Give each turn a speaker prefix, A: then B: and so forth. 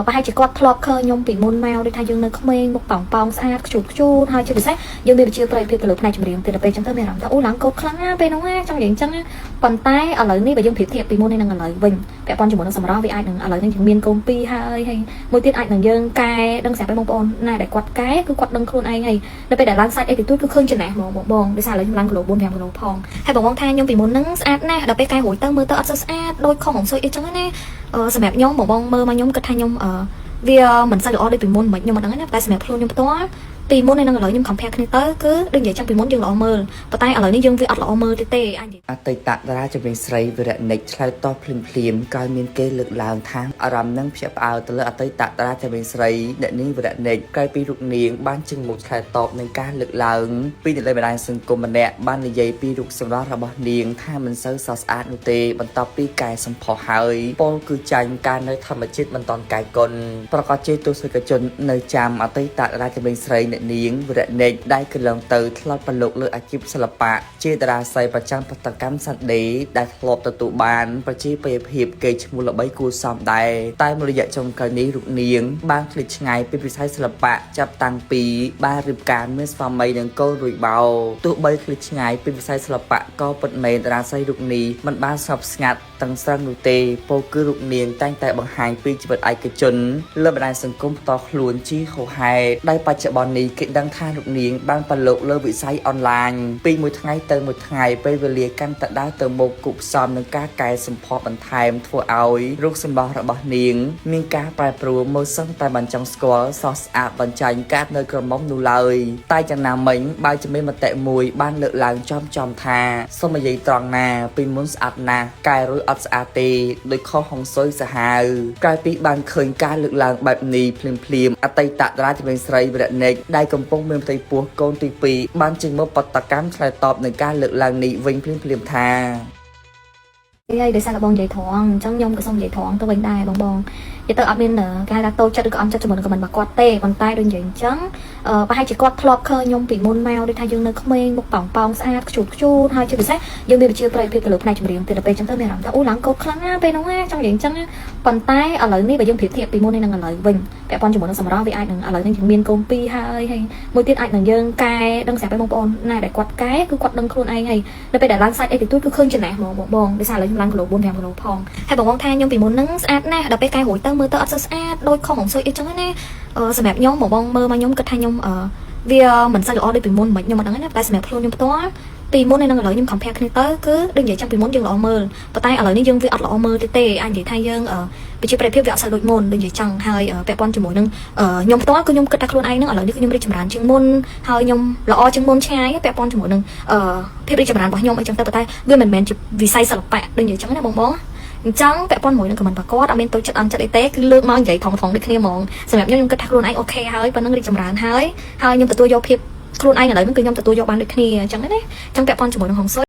A: ប្រហែលជាគាត់ធ្លាប់ឃើញខ្ញុំពីមុនមកដូចថាយើងនៅក្មេងមុខប៉ោងស្អាតខ្ជូតខ្ជូតហើយជាពិសេសយើងមានវិជ្ជាប្រយោជន៍ទៅលើផ្នែកចម្រៀងទៅពេលអញ្ចឹងទៅមានអារម្មណ៍ថាអូឡើងកូដខ្លាំងណាស់ពេលហ្នឹងណាចង់និយាយអញ្ចឹងប៉ុន្តែឥឡូវនេះបើយើងប្រៀបធៀបពីមុននេះនឹងឥឡូវវិញពាក់ព័ន្ធជាមួយនឹងសម្រស់វាអាចនឹងឥឡូវនេះយើងមានកូន2ហើយមួយទៀតអាចនឹងយើងកែដឹងស្រាប់ឲ្យបងប្អូនណាដែលគាត់កែគឺគាត់ដឹងខ្លួនឯងហើយនៅពេលដែលឡើងសាច់អីទៅគឺឃើញចំណេះហ្មងបងដោយសារឥឡូវខ្ញុំឡើងគីឡូ4 5គីឡូផងហើយបងថាខ្ញុំពីមុនហ្នឹងស្អាតណាស់ដល់ពេលកែរួចទៅមើលទៅអត់សូវស្អាតដូចខុសហងស៊ុយអីចឹងណាសម្រាប់ខ្ញុំបងមើលមកខ្ញុំគិតថាខ្ញុំវាមិនសូវល្អដូចពីមុនមិនខ្ញុំមិនដឹងណាតែសម្រាប់ខ្លួនខ្ញុំផ្ទាល់ពីមុននឹងឥឡូវខ្ញុំ compare គ្នាទៅគឺដូចនិយាយចាំពីមុនយើងល្អមើលប៉ុន្តែឥឡូវនេះយើងវាអត់ល្អមើលទេអាចនិយាយ
B: អតីតតារាចម្រៀងស្រីវិរៈនិចឆ្លើយតបភ្លាមក្រោយមានគេលើកឡើងថាអារម្មណ៍នឹងភ្ញាក់ផ្អើលទៅលើអតីតតារាចម្រៀងស្រីអ្នកនាងវិរៈនិចក្រោយពីរូបនាងបានចេញមុខឆ្លើយតបនឹងការលើកឡើងពីអ្នកលេងបណ្ដាញសង្គមម្នាក់បាននិយាយពីរូបសម្រស់របស់នាងថាមិនសូវស្រស់ស្អាតនោះទេបន្ទាប់ពីកែសម្ផស្សហើយពលគឺចាញ់ការនៅធម្មជាតិមិនតាន់កាយកុនប្រកាសជាទស្សនិកជននៅចាំអតីតតារាចម្រៀងស្រីអ្នកនាងវិរៈនិចដែលកន្លងទៅធ្លាប់ប្រឡូកលើអាជីពសិល្បៈជាតារាស្រីប្រចាំប្រតិកម្មសន្តិដែលធ្លាប់ទទួលបានប្រជាប្រិយភាពកេរ្តិ៍ឈ្មោះល្បីគួរសមដែរតែមួយរយៈចុងក្រោយនេះរូបនាងបានឃ្លាតឆ្ងាយពីវិស័យសិល្បៈចាប់តាំងពីបានរៀបការមានស្វាមីនិងកូនរួចបោទោះបីឃ្លាតឆ្ងាយពីវិស័យសិល្បៈក៏ពិតមែនតារាស្រីរូបនេះមិនបានស្ងប់ស្ងាត់ទាំងស្រុងនោះទេពោលគឺរូបនាងតែងតែបង្ហាញពីជីវិតឯកជនលើបណ្ដាញសង្គមផ្ទាល់ខ្លួនជាហូហែដែលបច្ចុប្បន្ននេះគេដឹងថារូបនាងបានប្រឡូកលើវិស័យអនឡាញពីមួយថ្ងៃទៅមួយថ្ងៃពេលវេលាកាន់តែដើរទៅមុខគប់ផ្សំនឹងការកែសម្ផស្សបន្ថែមធ្វើឲ្យរូបសម្បត្តិរបស់នាងមានការប្រែប្រួលមើលសឹងតែមិនចង់ស្គាល់សោះស្អាតបញ្ចាញ់កាត់នៅក្រមុំនោះឡើយតែយ៉ាងណាមិញបើជាមានមតិមួយបានលើកឡើងចំថាសូមនិយាយត្រង់ណាពីមុនស្អាតណាស់កែរួចអត់ស្អាតទេដោយខុសហុងស៊ុយសាហាវក្រោយពីបានឃើញការលើកឡើងបែបនេះភ្លាមអតីតតារាចម្រៀងស្រីវិរៈនិចដែលកំពុងមានផ្ទៃពោះកូនទី2បានចេញមកបដកម្មឆ្លើយតបនឹងការលើកឡើងនេះវិញភ្លាមថា
A: ហើយដោយសារបងនិយាយត្រង់អញ្ចឹងខ្ញុំក៏សូមនិយាយត្រង់ទៅវិញដែរបងនិយាយទៅអត់មានគេថាតូចចិត្តឬក៏អន់ចិត្តជាមួយនឹងខមមិនរបស់គាត់ទេប៉ុន្តែដូចនិយាយអញ្ចឹងប្រហែលជាគាត់ធ្លាប់ឃើញខ្ញុំពីមុនមកដូចថាយើងនៅក្មេងមុខប៉ោងស្អាតខ្ជូតខ្ជូតហើយជាពិសេសយើងមានវិជ្ជាប្រយោជន៍ទៅលើផ្នែកចម្រៀងទៅពេលអញ្ចឹងទៅមានអារម្មណ៍ថាអូឡើងកូដខ្លាំងណាស់ពេលហ្នឹងណាចង់និយាយអញ្ចឹងប៉ុន្តែឥឡូវនេះបើយើងប្រៀបធៀបពីមុននេះនឹងឥឡូវវិញពាក់ព័ន្ធជាមួយនឹងសម្រស់វាអាចនឹងឥឡូវនេះយើងមានកូន2ហើយមួយទៀតអាចនឹងយើងកែដឹងស្រាប់ឲ្យបងប្អូនណាដែលគាត់កែគឺគាត់ដឹងខ្លួនឯងហើយនៅពេលដែលឡើងសាច់អីទៅគឺឃើញចំណេះហ្មងបងដោយសារឥឡូវខ្ញុំឡើងគីឡូ4 5គីឡូផងហើយបងថាខ្ញុំពីមុនហ្នឹងស្អាតណាស់ដល់ពេលកែរួចទៅមើលទៅអត់សូវស្អាតដូចខុសហងស៊ុយអីចឹងណាសម្រាប់ខ្ញុំបងមើលមកខ្ញុំគិតថាខ្ញុំវាមិនសូវល្អដូចពីមុនមិនខ្ញុំមិនដឹងណាតែសម្រាប់ខ្លួនខ្ញុំផ្ទាល់ពីមុននឹងឥឡូវខ្ញុំ compare គ្នាទៅគឺដូចនិយាយចាំពីមុនយើងល្អមើលប៉ុន្តែឥឡូវនេះយើងវាអត់ល្អមើលទេអាចនិយាយថាយើងវិជ្ជាប្រភេទវាអត់សូវដូចមុនដូចនិយាយចឹងហើយពាក់ព័ន្ធជាមួយនឹងខ្ញុំផ្ទាល់គឺខ្ញុំគិតថាខ្លួនឯងហ្នឹងឥឡូវនេះខ្ញុំរីកចម្រើនជាងមុនហើយខ្ញុំល្អជាងមុនឆ្ងាយពាក់ព័ន្ធជាមួយនឹងភាពរីកចម្រើនរបស់ខ្ញុំអីចឹងទៅប៉ុន្តែវាមិនមែនជាវិស័យសិល្បៈដូចនិយាយចឹងណាបងអញ្ចឹងពាក់ព័ន្ធមួយនឹងខមមិនរបស់គាត់អត់មានតូចចិត្តអន់ចិត្តអីទេគឺលើកមកនិយាយថងដូចគ្នាហ្មងសម្រាប់ខ្ញុំគិតថាខ្លួនឯងអូខេហើយប៉ុណ្ណឹងរីកចម្រើនហើយខ្ញុំទទួលយកភាពខ្លួនឯងឥឡូវហ្នឹងគឺខ្ញុំទទួលយកបានដូចគ្នាអញ្ចឹងណាអញ្ចឹងពាក់ព័ន្ធជាមួយនឹងហងស៊ុយ